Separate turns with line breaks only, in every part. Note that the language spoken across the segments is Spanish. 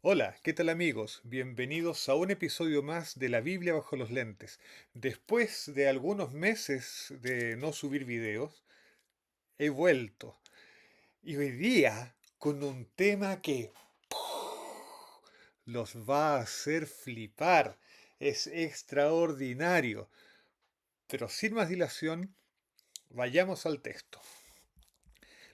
Hola, ¿qué tal amigos? Bienvenidos a un episodio más de la Biblia bajo los lentes. Después de algunos meses de no subir videos, he vuelto. Y hoy día con un tema que los va a hacer flipar. Es extraordinario. Pero sin más dilación, vayamos al texto.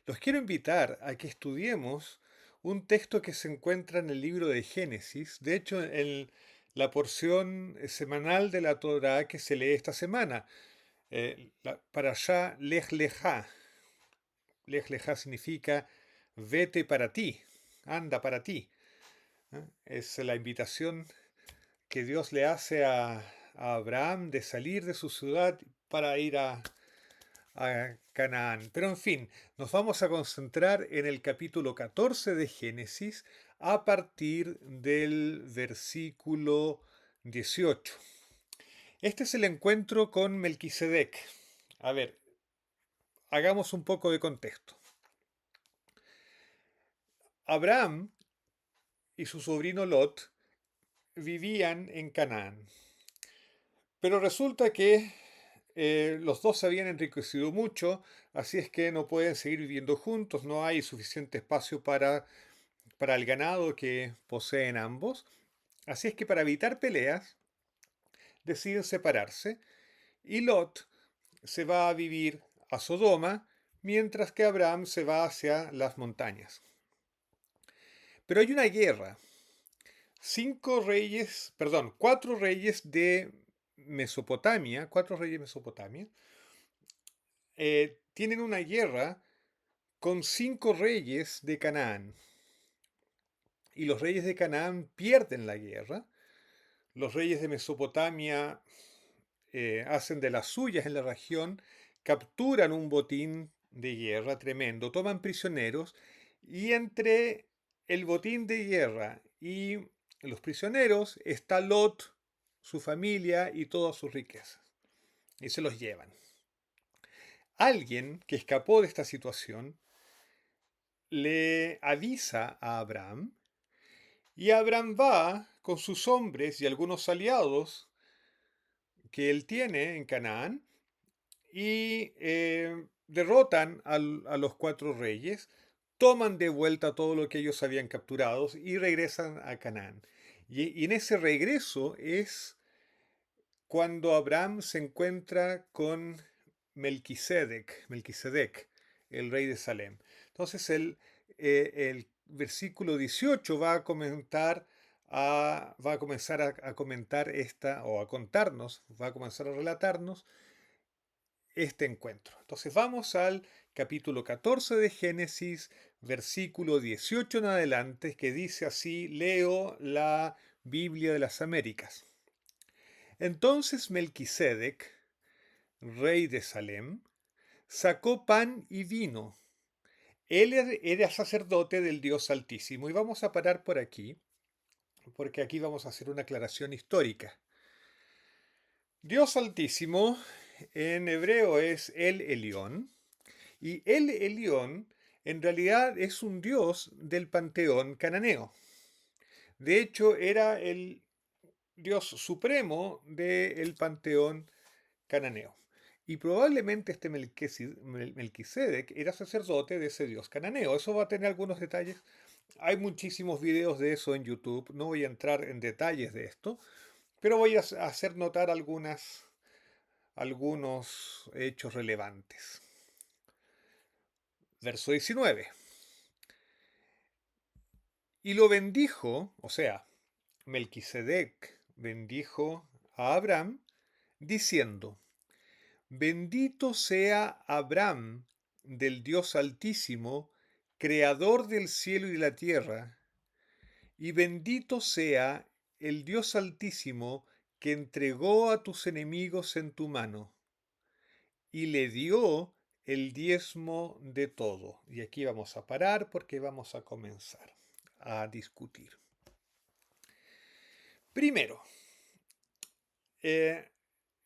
Los quiero invitar a que estudiemos un texto que se encuentra en el libro de Génesis, de hecho en la porción semanal de la Torá que se lee esta semana, la Parashá Lej Lejá. Lej Lejá significa vete para ti, anda para ti. ¿Eh? Es la invitación que Dios le hace a Abraham de salir de su ciudad para ir a Canaán. Pero en fin, nos vamos a concentrar en el capítulo 14 de Génesis a partir del versículo 18. Este es el encuentro con Melquisedec. A ver, hagamos un poco de contexto. Abraham y su sobrino Lot vivían en Canaán. Pero resulta que los dos se habían enriquecido mucho, así es que no pueden seguir viviendo juntos, no hay suficiente espacio para el ganado que poseen ambos. Así es que para evitar peleas, deciden separarse y Lot se va a vivir a Sodoma, mientras que Abraham se va hacia las montañas. Pero hay una guerra. Cuatro reyes de Mesopotamia, tienen una guerra con cinco reyes de Canaán. Y los reyes de Canaán pierden la guerra. Los reyes de Mesopotamia hacen de las suyas en la región, capturan un botín de guerra tremendo, toman prisioneros y entre el botín de guerra y los prisioneros está Lot, su familia y todas sus riquezas. Y se los llevan. Alguien que escapó de esta situación le avisa a Abraham y Abraham va con sus hombres y algunos aliados que él tiene en Canaán y derrotan a los cuatro reyes, toman de vuelta todo lo que ellos habían capturado y regresan a Canaán. Y en ese regreso es cuando Abraham se encuentra con Melquisedec, el rey de Salem. Entonces el versículo 18 va a comenzar a comentar esta, o a contarnos, va a comenzar a relatarnos este encuentro. Entonces vamos al capítulo 14 de Génesis, versículo 18 en adelante, que dice así, leo la Biblia de las Américas. Entonces Melquisedec, rey de Salem, sacó pan y vino. Él era sacerdote del Dios Altísimo. Y vamos a parar por aquí, porque aquí vamos a hacer una aclaración histórica. Dios Altísimo en hebreo es El Elión. Y El Elión en realidad es un dios del panteón cananeo. De hecho, era el dios supremo del panteón cananeo. Y probablemente este Melquisedec era sacerdote de ese dios cananeo. Eso va a tener algunos detalles. Hay muchísimos videos de eso en YouTube. No voy a entrar en detalles de esto, pero voy a hacer notar algunos hechos relevantes. Verso 19. Y lo bendijo, o sea, Melquisedec bendijo a Abraham, diciendo, bendito sea Abraham del Dios Altísimo, creador del cielo y de la tierra, y bendito sea el Dios Altísimo que entregó a tus enemigos en tu mano, y le dio el diezmo de todo. Y aquí vamos a parar porque vamos a comenzar a discutir. Primero, en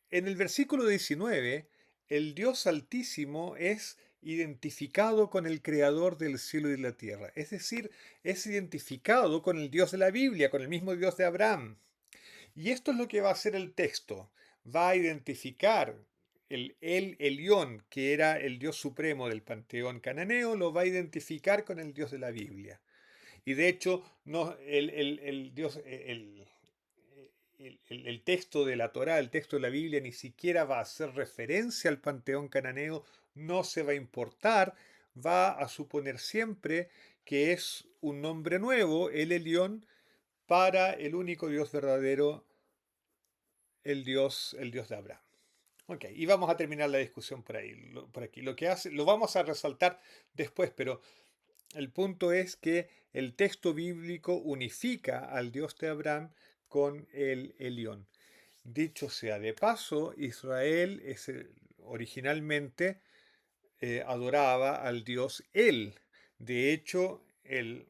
el versículo 19, el Dios Altísimo es identificado con el creador del cielo y la tierra. Es decir, es identificado con el Dios de la Biblia, con el mismo Dios de Abraham. Y esto es lo que va a hacer el texto. Va a identificar el Elión, que era el Dios supremo del panteón cananeo, lo va a identificar con el Dios de la Biblia. Y de hecho, no, el texto de la Torá, el texto de la Biblia, ni siquiera va a hacer referencia al panteón cananeo, no se va a importar, va a suponer siempre que es un nombre nuevo, el Elión, para el único Dios verdadero, el Dios de Abraham. Ok, y vamos a terminar la discusión por ahí, por aquí. Lo que hace, lo vamos a resaltar después, pero el punto es que el texto bíblico unifica al Dios de Abraham con el Elión. Dicho sea de paso, Israel originalmente adoraba al Dios El. De hecho, el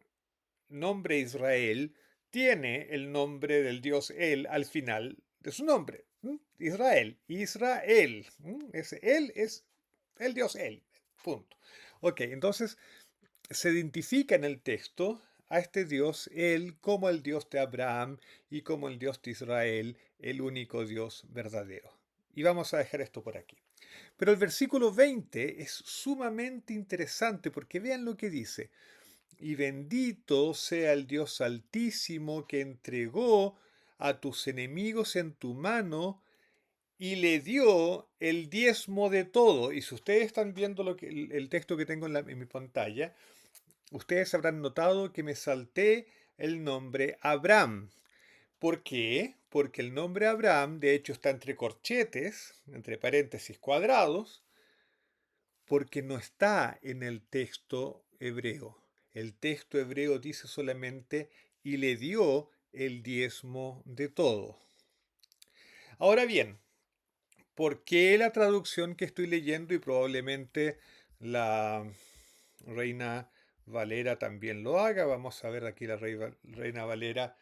nombre Israel tiene el nombre del Dios El al final de su nombre. Israel, Israel. Ese Él es el Dios El. Punto. Ok, entonces se identifica en el texto a este Dios, Él, como el Dios de Abraham y como el Dios de Israel, el único Dios verdadero. Y vamos a dejar esto por aquí. Pero el versículo 20 es sumamente interesante porque vean lo que dice. Y bendito sea el Dios altísimo que entregó a tus enemigos en tu mano y le dio el diezmo de todo. Y si ustedes están viendo el texto que tengo en mi pantalla, ustedes habrán notado que me salté el nombre Abraham. ¿Por qué? Porque el nombre Abraham, de hecho, está entre corchetes, entre paréntesis cuadrados, porque no está en el texto hebreo. El texto hebreo dice solamente, y le dio el diezmo de todo. Ahora bien, ¿por qué la traducción que estoy leyendo y probablemente la Reina Valera también lo haga? Vamos a ver aquí la Reina Valera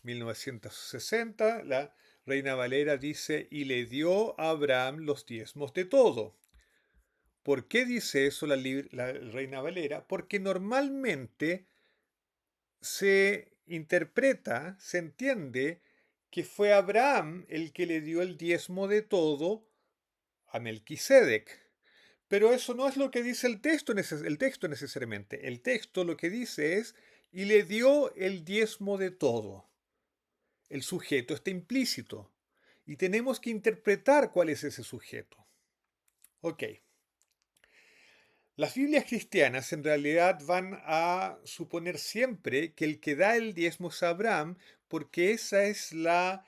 1960. La Reina Valera dice, y le dio a Abraham los diezmos de todo. ¿Por qué dice eso la Reina Valera? Porque normalmente se interpreta, se entiende que fue Abraham el que le dio el diezmo de todo a Melquisedec. Pero eso no es lo que dice el texto necesariamente. El texto lo que dice es, y le dio el diezmo de todo. El sujeto está implícito y tenemos que interpretar cuál es ese sujeto. Ok. Las Biblias cristianas en realidad van a suponer siempre que el que da el diezmo es Abraham, porque esa es la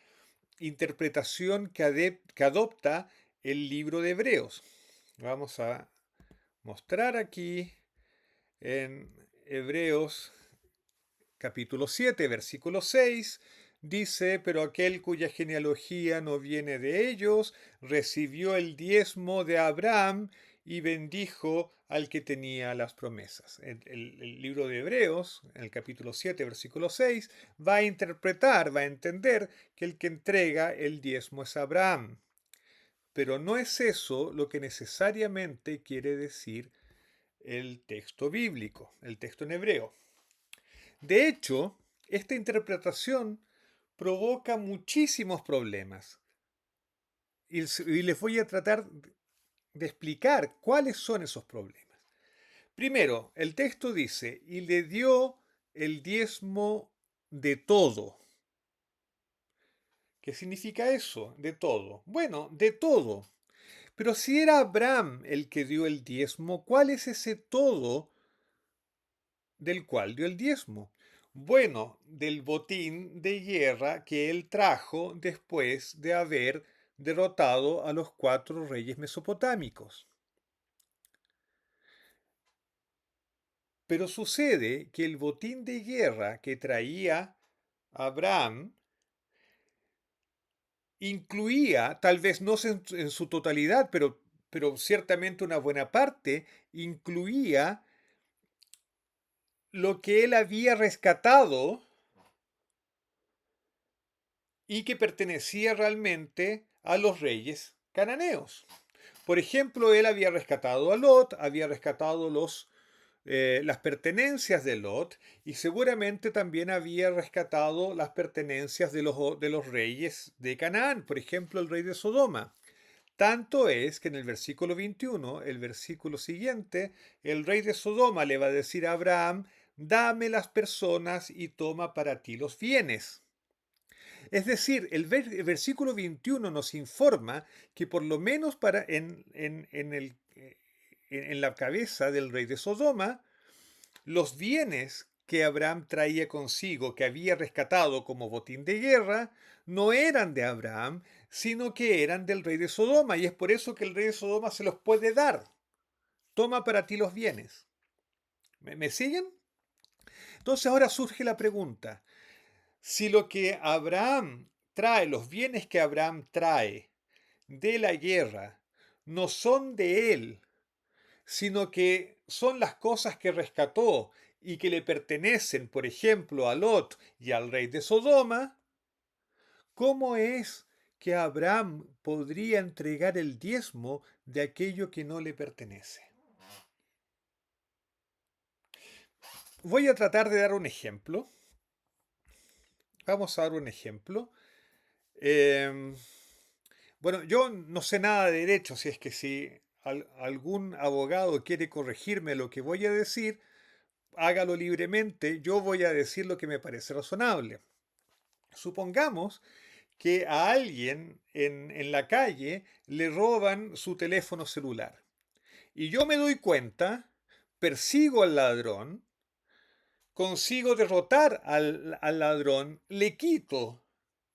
interpretación que adopta el libro de Hebreos. Vamos a mostrar aquí en Hebreos capítulo 7, versículo 6, dice, pero aquel cuya genealogía no viene de ellos, recibió el diezmo de Abraham y bendijo al que tenía las promesas. El libro de Hebreos, en el capítulo 7, versículo 6, va a interpretar, va a entender que el que entrega el diezmo es Abraham. Pero no es eso lo que necesariamente quiere decir el texto bíblico, el texto en hebreo. De hecho, esta interpretación provoca muchísimos problemas y les voy a tratar de explicar cuáles son esos problemas. Primero, el texto dice, y le dio el diezmo de todo. ¿Qué significa eso? De todo. Bueno, de todo. Pero si era Abraham el que dio el diezmo, ¿cuál es ese todo del cual dio el diezmo? Bueno, del botín de guerra que él trajo después de haber derrotado a los 4 reyes mesopotámicos. Pero sucede que el botín de guerra que traía Abraham incluía, tal vez no en su totalidad, pero ciertamente una buena parte, incluía lo que él había rescatado y que pertenecía realmente a los reyes cananeos. Por ejemplo, él había rescatado a Lot, había rescatado las pertenencias de Lot y seguramente también había rescatado las pertenencias de los reyes de Canaán, por ejemplo, el rey de Sodoma. Tanto es que en el versículo 21, el versículo siguiente, el rey de Sodoma le va a decir a Abraham, dame las personas y toma para ti los bienes. Es decir, el versículo 21 nos informa que por lo menos en la cabeza del rey de Sodoma, los bienes que Abraham traía consigo, que había rescatado como botín de guerra, no eran de Abraham, sino que eran del rey de Sodoma. Y es por eso que el rey de Sodoma se los puede dar. Toma para ti los bienes. ¿Me siguen? Entonces ahora surge la pregunta. Si lo que Abraham trae, los bienes que Abraham trae de la guerra, no son de él, sino que son las cosas que rescató y que le pertenecen, por ejemplo, a Lot y al rey de Sodoma, ¿cómo es que Abraham podría entregar el diezmo de aquello que no le pertenece? Voy a tratar de dar un ejemplo. Vamos a dar un ejemplo. Em, bueno, yo no sé nada de derecho, si es que si algún abogado quiere corregirme lo que voy a decir, hágalo libremente, yo voy a decir lo que me parece razonable. Supongamos que a alguien en la calle le roban su teléfono celular y yo me doy cuenta, persigo al ladrón, consigo derrotar al ladrón, le quito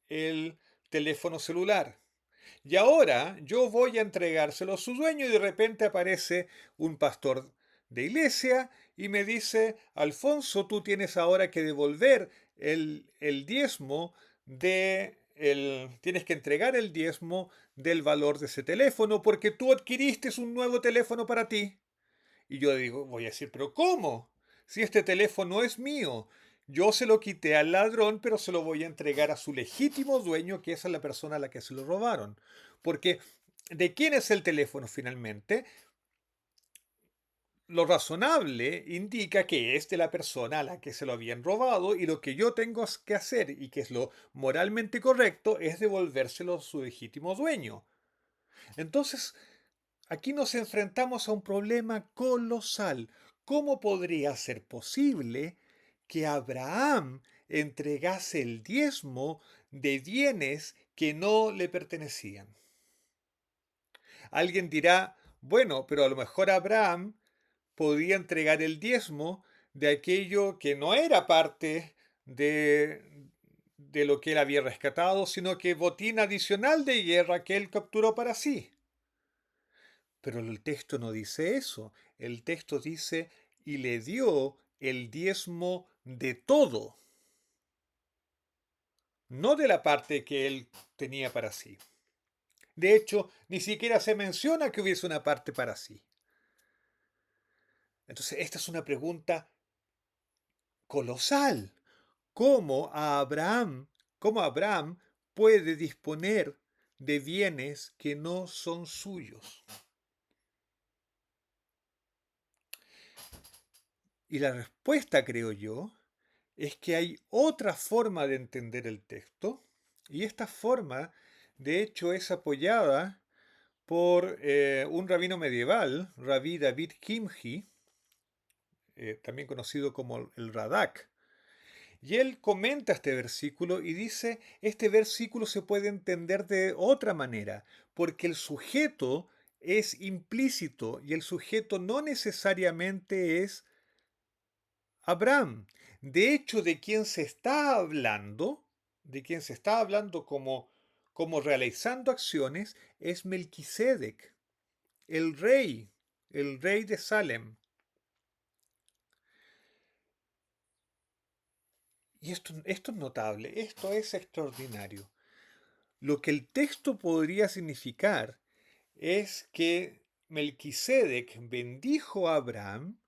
el teléfono celular. Y ahora yo voy a entregárselo a su dueño y de repente aparece un pastor de iglesia y me dice, Alfonso, tú tienes ahora que devolver el diezmo tienes que entregar el diezmo del valor de ese teléfono porque tú adquiriste un nuevo teléfono para ti. Y yo digo, voy a decir, pero ¿cómo? Si este teléfono es mío, yo se lo quité al ladrón, pero se lo voy a entregar a su legítimo dueño, que esa es la persona a la que se lo robaron. Porque, ¿de quién es el teléfono finalmente? Lo razonable indica que es de la persona a la que se lo habían robado y lo que yo tengo que hacer y que es lo moralmente correcto es devolvérselo a su legítimo dueño. Entonces, aquí nos enfrentamos a un problema colosal. ¿Cómo podría ser posible que Abraham entregase el diezmo de bienes que no le pertenecían? Alguien dirá, bueno, pero a lo mejor Abraham podía entregar el diezmo de aquello que no era parte de lo que él había rescatado, sino que botín adicional de guerra que él capturó para sí. Pero el texto no dice eso. El texto dice, y le dio el diezmo de todo, no de la parte que él tenía para sí. De hecho, ni siquiera se menciona que hubiese una parte para sí. Entonces, esta es una pregunta colosal. ¿Cómo cómo Abraham puede disponer de bienes que no son suyos? Y la respuesta, creo yo, es que hay otra forma de entender el texto, y esta forma, de hecho, es apoyada por un rabino medieval, Rabí David Kimhi, también conocido como el Radak. Y él comenta este versículo y dice, este versículo se puede entender de otra manera, porque el sujeto es implícito y el sujeto no necesariamente es Abraham. De hecho, de quien se está hablando como realizando acciones, es Melquisedec, el rey, el rey de Salem. Y esto es notable, esto es extraordinario. Lo que el texto podría significar es que Melquisedec bendijo a Abraham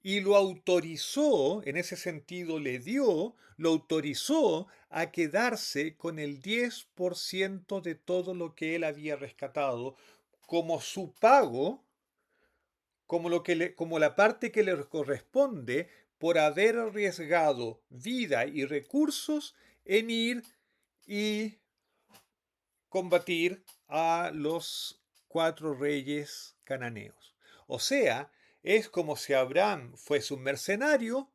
y lo autorizó, en ese sentido lo autorizó a quedarse con el 10% de todo lo que él había rescatado como su pago, como la parte que le corresponde por haber arriesgado vida y recursos en ir y combatir a los 4 reyes cananeos. O sea, es como si Abraham fuese un mercenario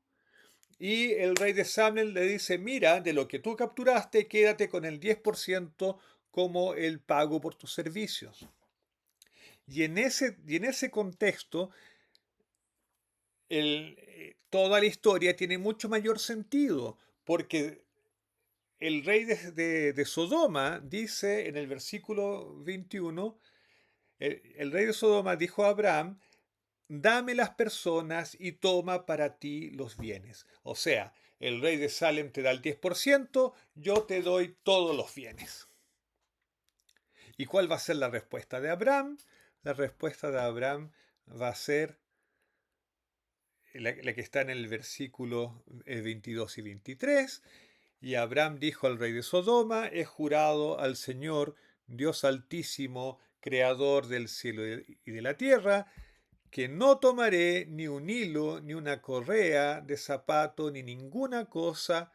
y el rey de Salem le dice, mira, de lo que tú capturaste, quédate con el 10% como el pago por tus servicios. Y en ese contexto, toda la historia tiene mucho mayor sentido, porque el rey de Sodoma dice en el versículo 21, el rey de Sodoma dijo a Abraham, dame las personas y toma para ti los bienes. O sea, el rey de Salem te da el 10%, yo te doy todos los bienes. ¿Y cuál va a ser la respuesta de Abraham? La respuesta de Abraham va a ser la que está en el versículo 22 y 23. Y Abraham dijo al rey de Sodoma, he jurado al Señor, Dios altísimo, creador del cielo y de la tierra, que no tomaré ni un hilo, ni una correa de zapato, ni ninguna cosa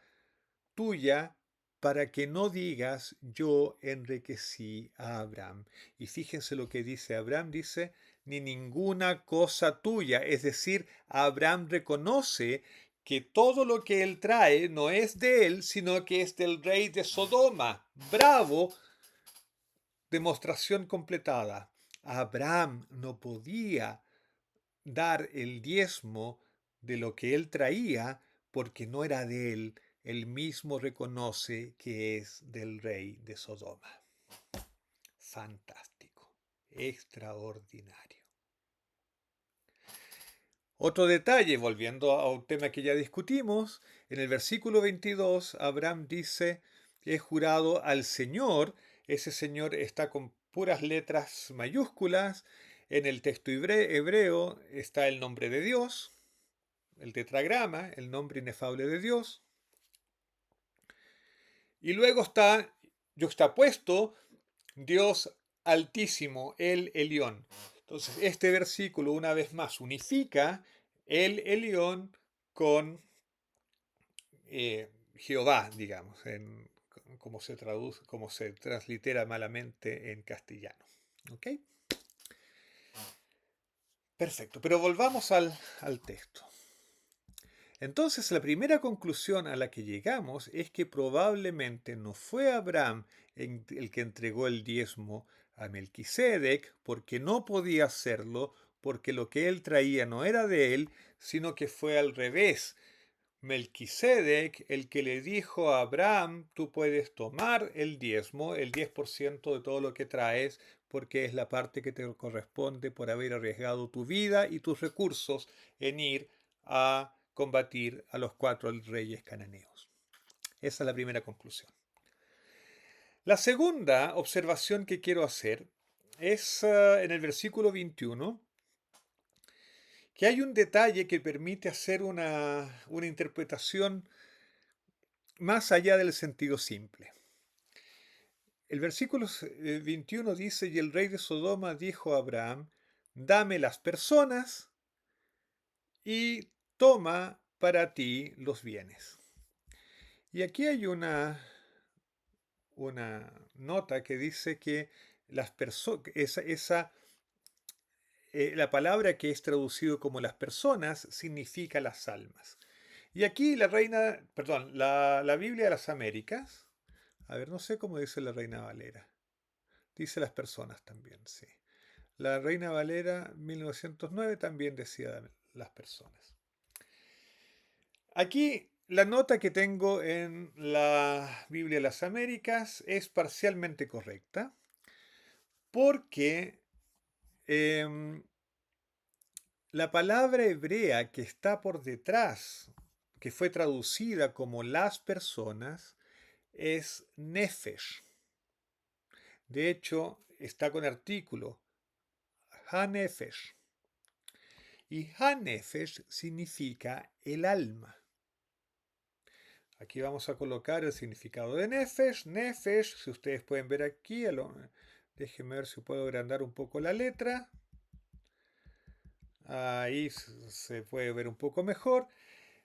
tuya, para que no digas yo enriquecí a Abraham. Y fíjense lo que dice Abraham, dice, ni ninguna cosa tuya. Es decir, Abraham reconoce que todo lo que él trae no es de él, sino que es del rey de Sodoma. ¡Bravo! Demostración completada. Abraham no podía dar el diezmo de lo que él traía porque no era de él. Él mismo reconoce que es del rey de Sodoma. Fantástico, extraordinario. Otro detalle, volviendo a un tema que ya discutimos, en el versículo 22, Abraham dice, he jurado al Señor, ese Señor está con puras letras mayúsculas, en el texto hebreo está el nombre de Dios, el tetragrama, el nombre inefable de Dios, y luego está yuxtapuesto Dios altísimo, el Elión. Entonces, este versículo una vez más unifica el Elión con Jehová, digamos, como se traduce, como se translitera malamente en castellano. ¿Ok? Perfecto, pero volvamos al texto. Entonces, la primera conclusión a la que llegamos es que probablemente no fue Abraham el que entregó el diezmo a Melquisedec, porque no podía hacerlo, porque lo que él traía no era de él, sino que fue al revés. Melquisedec, el que le dijo a Abraham, tú puedes tomar el diezmo, el 10% de todo lo que traes, porque es la parte que te corresponde por haber arriesgado tu vida y tus recursos en ir a combatir a los 4 reyes cananeos. Esa es la primera conclusión. La segunda observación que quiero hacer es en el versículo 21, que hay un detalle que permite hacer una interpretación más allá del sentido simple. El versículo 21 dice, y el rey de Sodoma dijo a Abraham, dame las personas y toma para ti los bienes. Y aquí hay una nota que dice que las la palabra que es traducido como las personas significa las almas. Y aquí la Biblia de las Américas, a ver, no sé cómo dice la Reina Valera. Dice las personas también, sí. La Reina Valera 1909 también decía las personas. Aquí la nota que tengo en la Biblia de las Américas es parcialmente correcta porque la palabra hebrea que está por detrás, que fue traducida como las personas, es nefesh. De hecho, está con artículo, hanefesh. Y hanefesh significa el alma. Aquí vamos a colocar el significado de nefesh. Nefesh, si ustedes pueden ver aquí, Déjenme ver si puedo agrandar un poco la letra. Ahí se puede ver un poco mejor.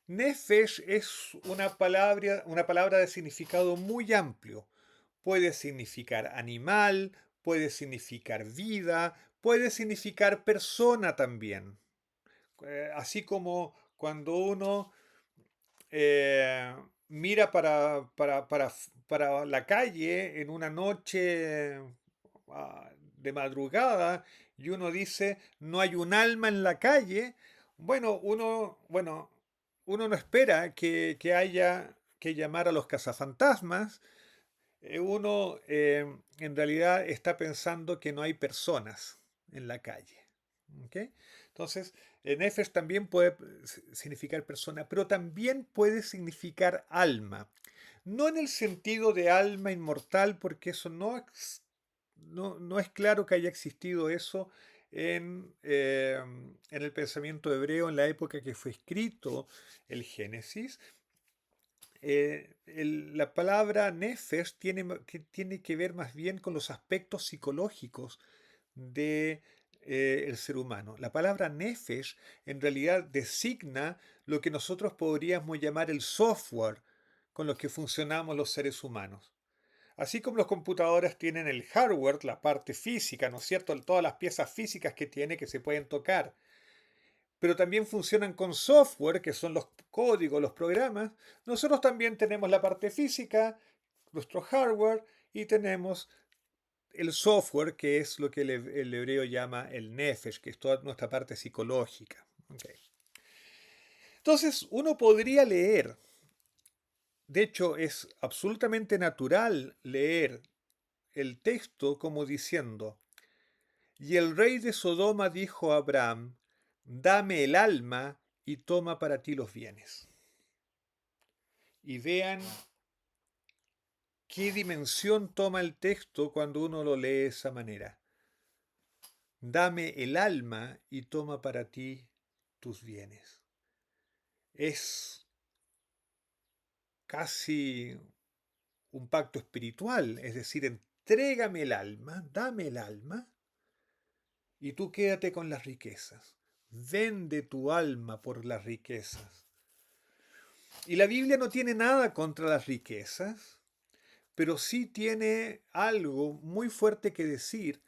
Nefesh es una palabra de significado muy amplio. Puede significar animal, puede significar vida, puede significar persona también. Así como cuando uno eh, mira para la calle en una noche de madrugada y uno dice, no hay un alma en la calle, uno no espera que haya que llamar a los cazafantasmas. Uno en realidad está pensando que no hay personas en la calle. ¿Ok? Entonces, Nefesh también puede significar persona, pero también puede significar alma. No en el sentido de alma inmortal, porque eso no es claro que haya existido eso en el pensamiento hebreo en la época que fue escrito el Génesis. La palabra nefesh tiene que ver más bien con los aspectos psicológicos de el ser humano. La palabra nefesh en realidad designa lo que nosotros podríamos llamar el software con los que funcionamos los seres humanos. Así como los computadores tienen el hardware, la parte física, ¿no es cierto? Todas las piezas físicas que tiene que se pueden tocar, pero también funcionan con software, que son los códigos, los programas. Nosotros también tenemos la parte física, nuestro hardware, y tenemos el software, que es lo que el hebreo llama el nefesh, que es toda nuestra parte psicológica. Ok. Entonces, uno podría leer, de hecho es absolutamente natural leer el texto como diciendo, y el rey de Sodoma dijo a Abraham, dame el alma y toma para ti los bienes. Y vean qué dimensión toma el texto cuando uno lo lee de esa manera. Dame el alma y toma para ti tus bienes. Es casi un pacto espiritual, es decir, entrégame el alma, dame el alma y tú quédate con las riquezas. Vende tu alma por las riquezas. Y la Biblia no tiene nada contra las riquezas, pero sí tiene algo muy fuerte que decir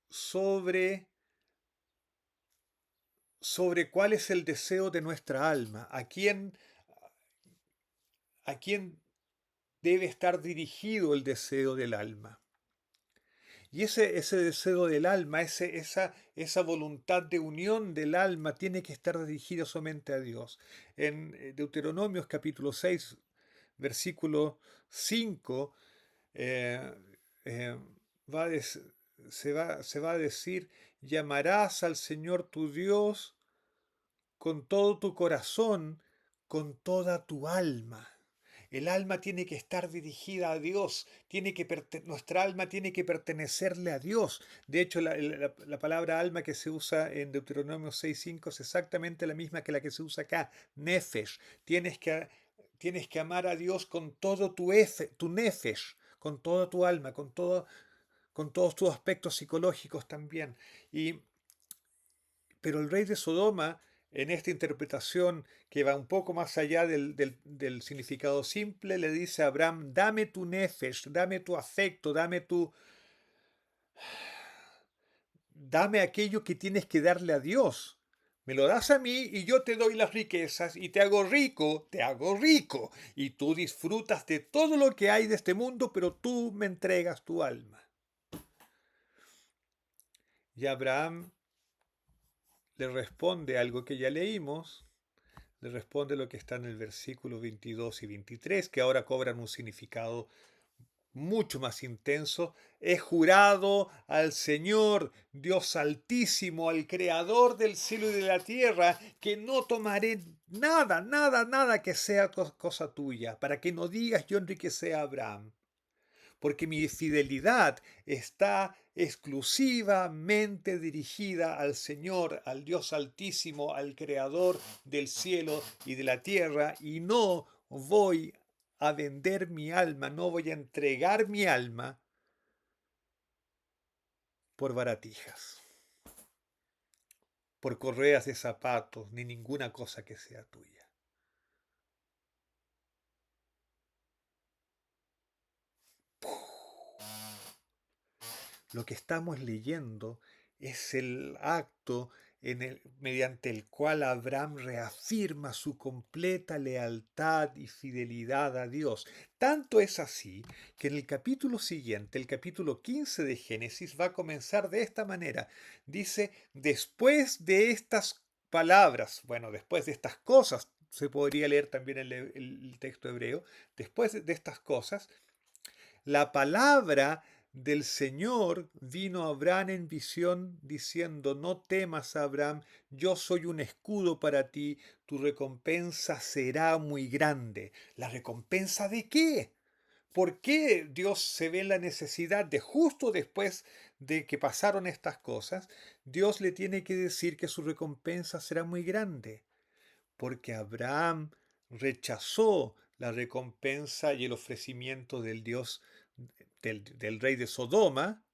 sobre, sobre cuál es el deseo de nuestra alma, a quién debe estar dirigido el deseo del alma. Y ese deseo del alma, esa voluntad de unión del alma tiene que estar dirigida solamente a Dios. En Deuteronomios capítulo 6, versículo 5, eh, eh, va a des- se va a decir, llamarás al Señor tu Dios con todo tu corazón, con toda tu alma. El alma tiene que estar dirigida a Dios, nuestra alma tiene que pertenecerle a Dios. De hecho, la palabra alma que se usa en Deuteronomio 6.5 es exactamente la misma que la que se usa acá, nefesh. Tienes que amar a Dios con todo tu nefesh, con toda tu alma, con todos tus aspectos psicológicos también. Pero el rey de Sodoma, en esta interpretación que va un poco más allá del significado simple, le dice a Abraham, dame tu nefesh, dame tu afecto, dame aquello que tienes que darle a Dios. Me lo das a mí y yo te doy las riquezas y te hago rico, y tú disfrutas de todo lo que hay de este mundo, pero tú me entregas tu alma. Y Abraham le responde algo que ya leímos, le responde lo que está en el versículo 22 y 23, que ahora cobran un significado mucho más intenso. He jurado al Señor, Dios altísimo, al Creador del cielo y de la tierra, que no tomaré nada que sea cosa tuya, para que no digas yo enriquecí a Abraham, porque mi fidelidad está exclusivamente dirigida al Señor, al Dios Altísimo, al Creador del cielo y de la tierra, y no voy a vender mi alma, no voy a entregar mi alma por baratijas, por correas de zapatos, ni ninguna cosa que sea tuya. Lo que estamos leyendo es el acto mediante el cual Abraham reafirma su completa lealtad y fidelidad a Dios. Tanto es así que en el capítulo siguiente, el capítulo 15 de Génesis, va a comenzar de esta manera. Dice, después de estas palabras, bueno, después de estas cosas, se podría leer también el texto hebreo, después de estas cosas, la palabra del Señor vino a Abraham en visión diciendo, no temas, Abraham, yo soy un escudo para ti, tu recompensa será muy grande. ¿La recompensa de qué? ¿Por qué Dios se ve en la necesidad de justo después de que pasaron estas cosas, Dios le tiene que decir que su recompensa será muy grande? Porque Abraham rechazó la recompensa y el ofrecimiento del Dios del rey de Sodoma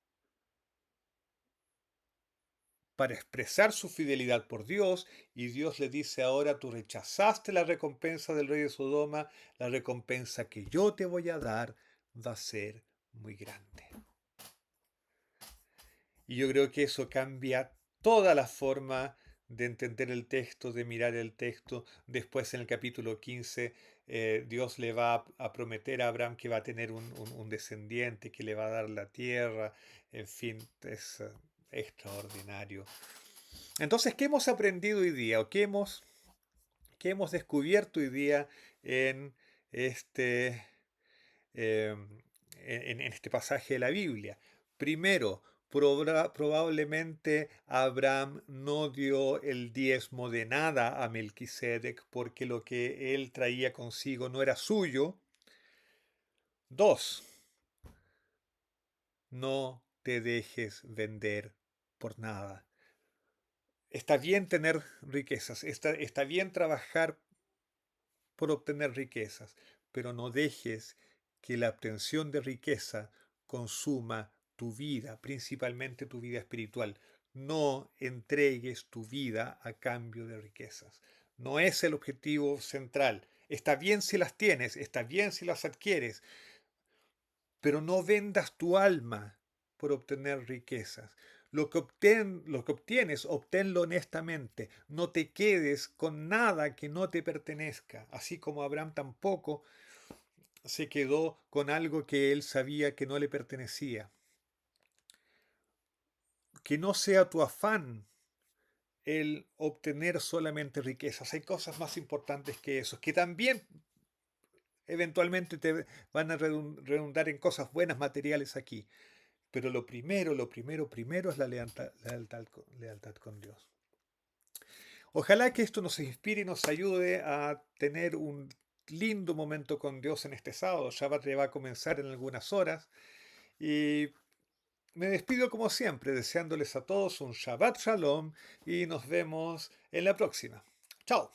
para expresar su fidelidad por Dios, y Dios le dice ahora, tú rechazaste la recompensa del rey de Sodoma, la recompensa que yo te voy a dar va a ser muy grande. Y yo creo que eso cambia toda la forma de entender el texto, de mirar el texto. Después en el capítulo 15, Dios le va a prometer a Abraham que va a tener un descendiente, que le va a dar la tierra. En fin, es extraordinario. Entonces, ¿qué hemos aprendido hoy día? ¿O qué hemos descubierto hoy día en este en este pasaje de la Biblia? Primero, probablemente Abraham no dio el diezmo de nada a Melquisedec porque lo que él traía consigo no era suyo. Dos, no te dejes vender por nada. Está bien tener riquezas, está bien trabajar por obtener riquezas, pero no dejes que la obtención de riqueza consuma tu vida, principalmente tu vida espiritual. No entregues tu vida a cambio de riquezas. No es el objetivo central. Está bien si las tienes, está bien si las adquieres, pero no vendas tu alma por obtener riquezas. Lo que obtienes, obténlo honestamente. No te quedes con nada que no te pertenezca, así como Abraham tampoco se quedó con algo que él sabía que no le pertenecía. Que no sea tu afán el obtener solamente riquezas. Hay cosas más importantes que eso, que también eventualmente te van a redundar en cosas buenas materiales aquí. Pero primero es la lealtad con Dios. Ojalá que esto nos inspire y nos ayude a tener un lindo momento con Dios en este sábado. Shabbat ya va a comenzar en algunas horas. Y me despido como siempre, deseándoles a todos un Shabbat Shalom y nos vemos en la próxima. Chao.